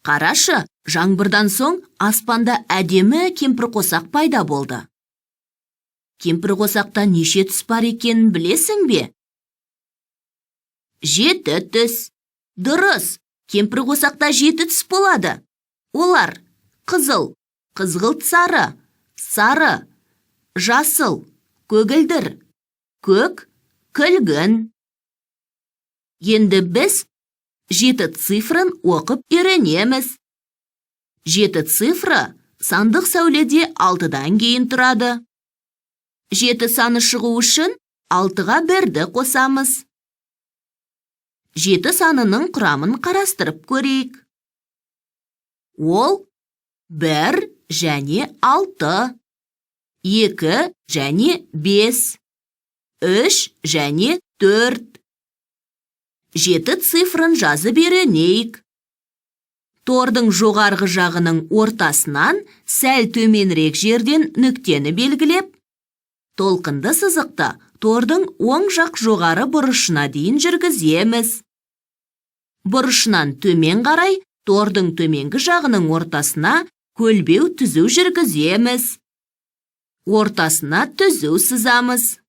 Қарашы, жаңбырдан соң аспанда әдемі кемпірқосақ пайда болды. Кемпірқосақта неше түс бар екенін білесің бе? 7 түс. Дұрыс, кемпірқосақта 7 түс болады. Олар қызыл, қызғылт сары, сары, жасыл, көгілдір, көк, күлгін. Енді біз 7 цифрын оқып үйренеміз. 7 цифры сандық сәуледе 6-дан кейін тұрады. 7 саны шығу үшін 6-ға 1-ді қосамыз. 7 санының құрамын қарастырып көрейік. Ол 1 және 6, 2 және 5, 3 және 4. 7 цифрын жазып үйренейік. Тордың жоғарғы жағының ортасынан сәл төменірек жерден нүктені белгілеп, толқынды сызықты тордың оң жақ жоғары бұрышына дейін жүргіземіз. Бұрышынан төмен қарай тордың төменгі жағының ортасына көлбеу түзу жүргіземіз. Ортасына түзу сызамыз.